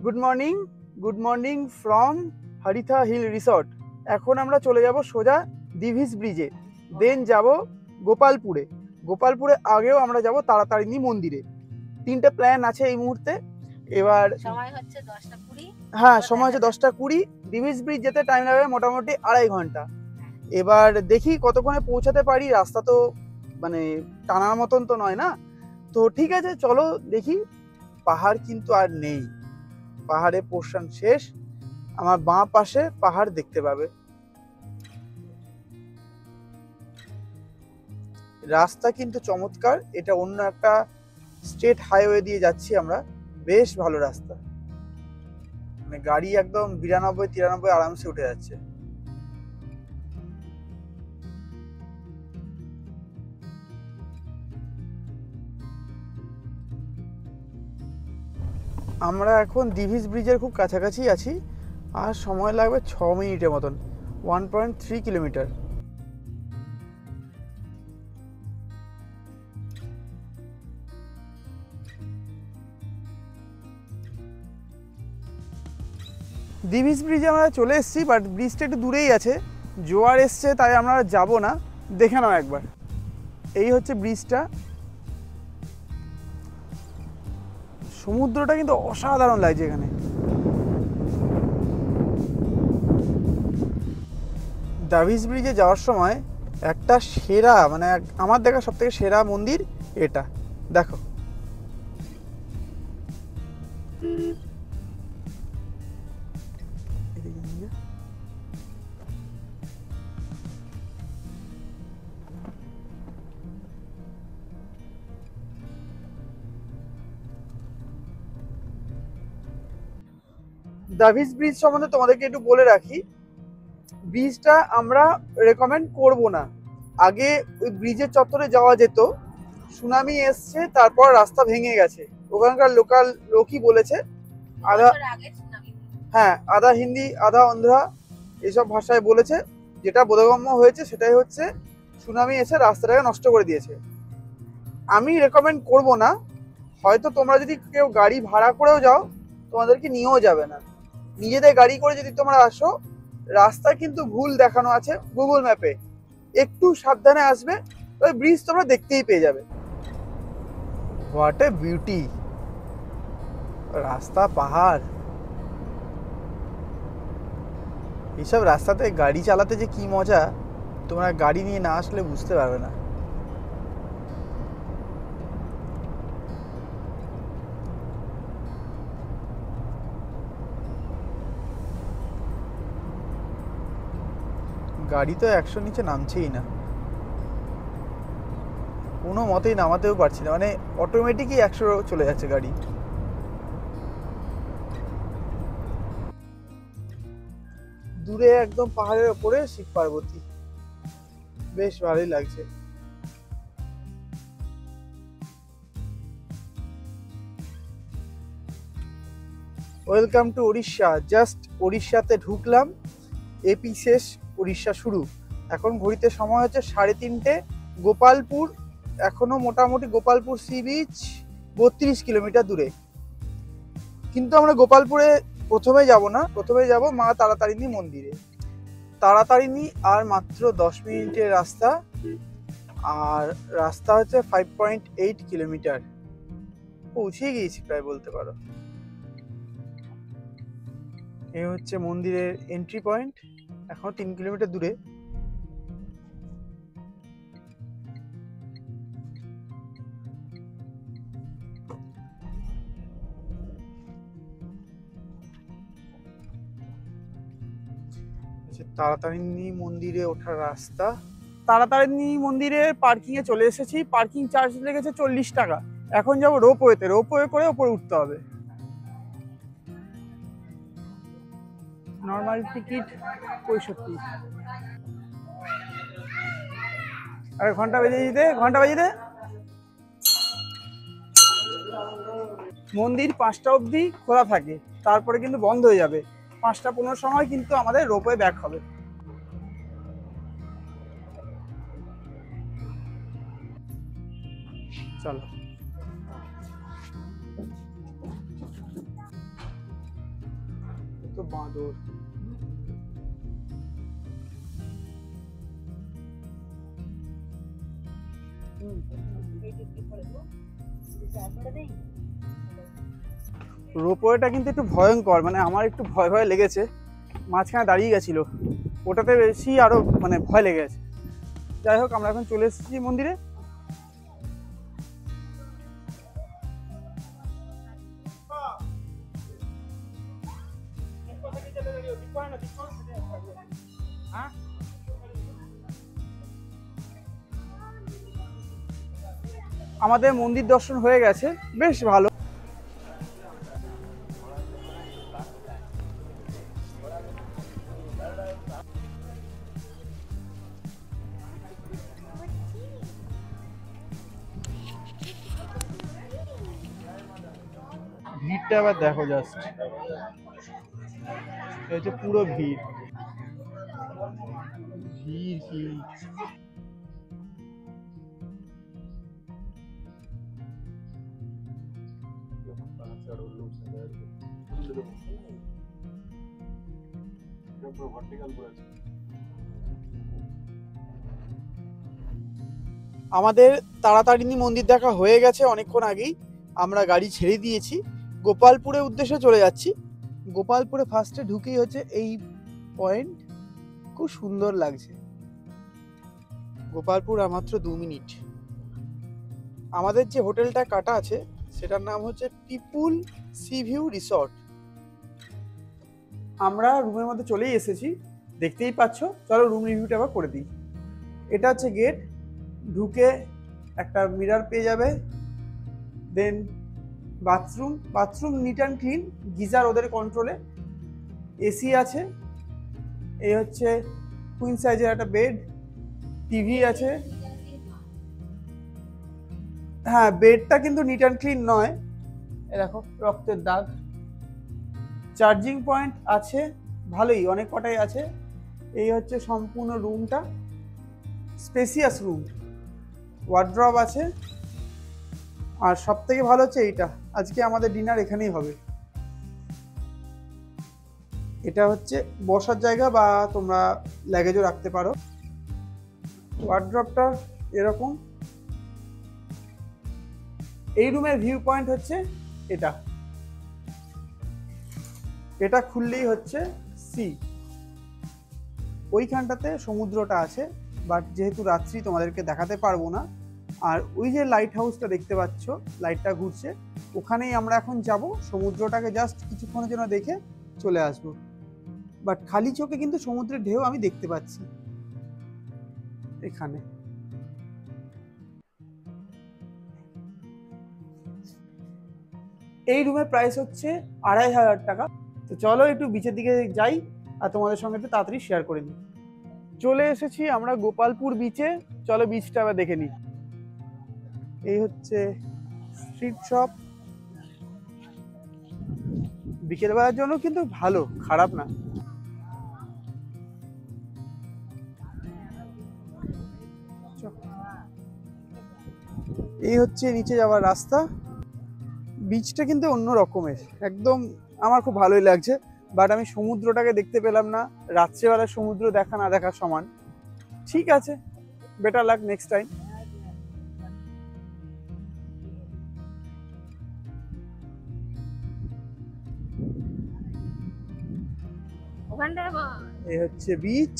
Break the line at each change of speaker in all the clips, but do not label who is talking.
Good morning from Haritha hill resort. এখন আমরা চলে যাব সোজা দিভিস ব্রিজে, দেন যাব গোপালপুরে। গোপালপুরে আগেও আমরা যাব তারাতারিণী মন্দিরে। তিনটে প্ল্যান আছে এই মুহূর্তে। এবার
সময় হচ্ছে 10:20।
হ্যাঁ, সময় হচ্ছে 10:20। দিভিস ব্রিজ যেতে টাইম লাগবে মোটামুটি 2.5 ঘন্টা। এবার দেখি কতক্ষণে পৌঁছাতে পারি। রাস্তা তো মানে টানার মতন তো নয় না, তো ঠিক আছে চলো দেখি। পাহাড় কিন্তু আর নেই, পাহাড়ে পোর্শন শেষ। আমার বাঁ পাশে পাহাড় দেখতে পাবে। রাস্তা কিন্তু চমৎকার, এটা অন্য একটা স্টেট হাইওয়ে দিয়ে যাচ্ছি আমরা। বেশ ভালো রাস্তা, মানে গাড়ি একদম 92-93 আরামসে উঠে যাচ্ছে। আমরা এখন দিভিস ব্রিজের খুব কাছাকাছি আছি, আর সময় লাগবে 6 মিনিটের মতন, 1.3 কিলোমিটার। দিভিস ব্রিজে আমরা চলে এসেছি, বাট ব্রিজটা একটু দূরেই আছে, জোয়ার এসছে তাই আমরা যাব না। দেখে নাও একবার, এই হচ্ছে ব্রিজটা। সমুদ্রটা কিন্তু অসাধারণ লাগছে এখানে। দিভিস ব্রিজে যাওয়ার সময় একটা সেরা, মানে আমার দেখা সব থেকে সেরা মন্দির এটা, দেখো। দিভিস ব্রিজ সম্বন্ধে তোমাদেরকে একটু বলে রাখি। ব্রিজটা আমরা রেকমেন্ড করব না। আগে ওই ব্রিজের চত্বরে যাওয়া যেত, সুনামি এসছে, তারপর রাস্তা ভেঙে গেছে। ওখানকার লোকাল লোকই বলেছে। আধা হ্যাঁ, আধা হিন্দি আধা অন্ধ্রা এইসব ভাষায় বলেছে। যেটা বোধগম্য হয়েছে সেটাই হচ্ছে সুনামি এসে রাস্তাটাকে নষ্ট করে দিয়েছে। আমি রেকমেন্ড করব না। হয়তো তোমরা যদি কেউ গাড়ি ভাড়া করেও যাও, তোমাদেরকে নিয়েও যাবে না। নিজেদের গাড়ি করে যদি তোমরা আসো, রাস্তা কিন্তু ভুল দেখানো আছে গুগল ম্যাপে, একটু সাবধানে আসবে, ওই ব্রিজ তোমরা দেখতেই পেয়ে যাবে। What a beauty! রাস্তা, পাহাড়, এইসব রাস্তাতে গাড়ি চালাতে যে কি মজা, তোমরা গাড়ি নিয়ে না আসলে বুঝতে পারবে না। গাড়ি তো 100 নিচে নামছেই না, কোনো মতেই নামাতেও পারছি না, মানে অটোমেটিকই 100 চলে যাচ্ছে গাড়ি। দূরে একদম পাহাড়ের ওপরে শিব পার্বতী, বেশ ভালোই লাগছে। Welcome to Orissa. জাস্ট উড়িষ্যাতে ঢুকলাম, এপি শেষ, উড়িষ্যা শুরু। এখন ঘড়িতে সময় হচ্ছে 3:30। গোপালপুর এখনো মোটামুটি, গোপালপুর সি বিচ 32 কিলোমিটার দূরে। কিন্তু আমরা গোপালপুরে প্রথমে যাব না, প্রথমে যাব মা তারাতারিণী মন্দিরে। তারাতারিণী আর মাত্র 10 মিনিটের রাস্তা, আর রাস্তা হচ্ছে 5.8 কিলোমিটার। পৌঁছে গিয়েছি প্রায় বলতে পারো। এই হচ্ছে মন্দিরের এন্ট্রি পয়েন্ট, এখনো 3 কিলোমিটার দূরে। তারাতারিণী মন্দিরে ওঠার রাস্তা। তারাতারিণী মন্দিরের পার্কিং এ চলে এসেছি। পার্কিং চার্জ লেগেছে 40 টাকা। এখন যাবো রোপওয়েতে, রোপওয়ে করে উপরে উঠতে হবে। Normal ticket 65। আর ঘন্টা বেজে দিতে, ঘন্টা বেজে দে। মন্দির 5টা অবধি খোলা থাকে, তারপরে কিন্তু বন্ধ হয়ে যাবে। 5টা 15 সময় কিন্তু আমাদের রোপওয়ে ব্যাক হবে। চলো। বাঁদর। রোপওয়েটা কিন্তু একটু ভয়ঙ্কর, মানে আমার একটু ভয় ভয় লেগেছে, মাঝখানে দাঁড়িয়ে গেছিল, ওটাতে বেশি আরো মানে ভয় লেগে গেছে। যাই হোক, আমরা এখন চলে এসেছি মন্দিরে। আমাদের মন্দির দর্শন হয়ে গেছে, বেশ ভালো। ভিড়টা আবার দেখো, জাস্ট হচ্ছে পুরো ভিড় ভিড় ভিড়। আমাদের তাড়াতাড়ি মন্দির দেখা হয়ে গেছে অনেকক্ষণ আগেই। আমরা গাড়ি ছেড়ে দিয়েছি, গোপালপুরের উদ্দেশ্যে চলে যাচ্ছি। গোপালপুরে ফার্স্টে ঢুকেই হচ্ছে এই পয়েন্ট, খুব সুন্দর লাগছে। গোপালপুর আর মাত্র 2 মিনিট। আমাদের যে হোটেলটা কাটা আছে সেটার নাম হচ্ছে পিপুল সি ভিউ রিসর্ট। আমরা রুমের মধ্যে চলেই এসেছি, দেখতেই পাচ্ছ। চলো রুম রিভিউটা আবার করে দিই। এটা হচ্ছে গেট, ঢুকে একটা মিরর পেয়ে যাবে। Then bathroom neat and clean, geyser ওদের কন্ট্রোলে, এসি আছে। এই হচ্ছে কুইন সাইজের একটা বেড, টিভি আছে। হ্যাঁ, বেডটা কিন্তু নিট অ্যান্ড ক্লিন নয়, এ দেখো রক্তের দাগ। চার্জিং পয়েন্ট আছে ভালোই, অনেক কটাই আছে। এই হচ্ছে সম্পূর্ণ রুমটা, স্পেসিয়াস রুম, ওয়ার্ড্রব আছে। আর সব থেকে ভালো হচ্ছে এইটা, আজকে আমাদের ডিনার এখানেই হবে। এটা হচ্ছে বসার জায়গা, বা তোমরা লাগেজও রাখতে পারো। ওয়ার্ড্রবটা এরকম। এই রুমের ভিউ পয়েন্ট হচ্ছে এটা, এটা খুললেই হচ্ছে সি। ওইখানটাতে সমুদ্রটা আছে, বাট যেহেতু রাত্রি তোমাদেরকে দেখাতে পারবো না। আর ওই যে লাইট হাউসটা দেখতে পাচ্ছ, লাইটটা ঘুরছে, ওখানেই আমরা এখন যাব। সমুদ্রটাকে জাস্ট কিছুক্ষণের জন্য দেখে চলে আসব। বাট খালি চোখে কিন্তু সমুদ্রের ঢেউ আমি দেখতে পাচ্ছি এখানে। এই রুমের প্রাইস হচ্ছে 2500 টাকা। তো চলো একটু বিচের দিকে যাই আর তোমাদের সঙ্গে একটু তাড়াতাড়ি শেয়ার করে নিই। চলে এসেছি আমরা গোপালপুর বিচে, চলো বিচটা আবার দেখে নিই। এই হচ্ছে স্ট্রিট শপ, বিকেল বেলার জন্য কিন্তু ভালো, খারাপ না। এই হচ্ছে নিচে যাওয়ার রাস্তা। বিচটা কিন্তু অন্য রকমের একদম, আমার খুব ভালোই লাগছে। বাট আমি সমুদ্রটাকে দেখতে পেলাম না, রাত্রেবেলার সমুদ্র দেখা না দেখার সমান। ঠিক আছে, বেটার লাক নেক্সট টাইম। এই হচ্ছে বিচ।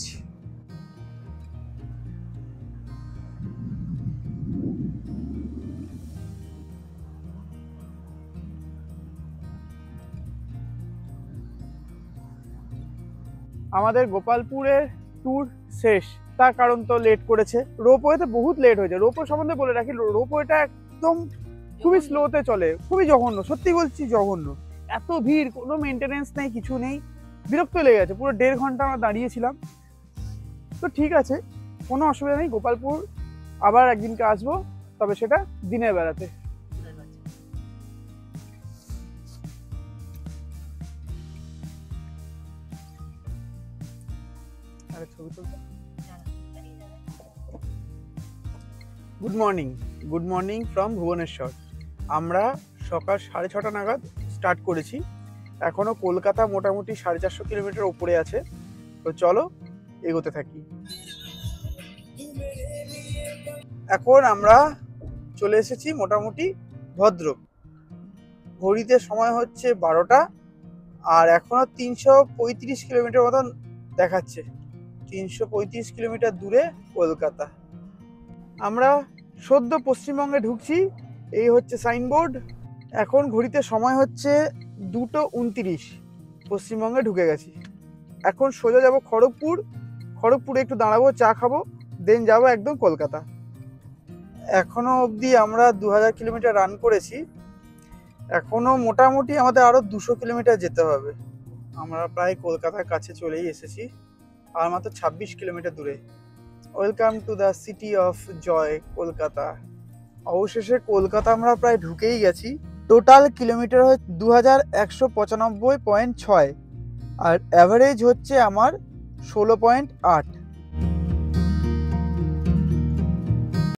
আমাদের গোপালপুরের ট্যুর শেষ, তার কারণ তো লেট করেছে। রোপওয়েতে বহুত লেট হয়েছে। রোপওয়ে সম্বন্ধে বলে রাখি, রোপওয়েটা একদম খুবই স্লোতে চলে, খুবই জঘন্য, সত্যি বলছি জঘন্য। এত ভিড়, কোনো মেনটেনেন্স নেই, কিছু নেই, বিরক্ত লেগে গেছে। পুরো 1.5 ঘন্টা আমরা দাঁড়িয়েছিলাম। তো ঠিক আছে, কোনো অসুবিধা নেই। গোপালপুর আবার একদিনকে আসবো, তবে সেটা দিনের বেলাতে। Good morning from Bhubaneswar. আমরা সকাল 6:30 নাগাদ স্টার্ট করেছি। এখনো কলকাতা মোটামুটি 450 কিলোমিটার উপরে আছে। তো চলো এগোতে থাকি। এখন আমরা চলে এসেছি মোটামুটি ভদ্রক। ঘড়িতে সময় হচ্ছে 12টা, আর এখনো 335 কিলোমিটার মতন দেখাচ্ছে। 335 কিলোমিটার দূরে কলকাতা। আমরা সদ্য পশ্চিমবঙ্গে ঢুকছি, এই হচ্ছে সাইনবোর্ড। এখন ঘড়িতে সময় হচ্ছে 2:29, পশ্চিমবঙ্গে ঢুকে গেছি। এখন সোজা যাব খড়গপুর। খড়গপুরে একটু দাঁড়াবো, চা খাবো, দেন যাবো একদম কলকাতা। এখনো অবধি আমরা 2000 কিলোমিটার রান করেছি। এখনো মোটামুটি আমাদের আরো 200 কিলোমিটার যেতে হবে। আমরা প্রায় কলকাতার কাছে চলেই এসেছি, আর মাত্র 26 কিলোমিটার দূরে। Welcome to the city of joy, Kolkata. অবশেষে কলকাতা আমরা প্রায় ঢুকেই গেছি। টোটাল কিলোমিটার হচ্ছে 2195.6, আর অ্যাভারেজ হচ্ছে আমার 16.8।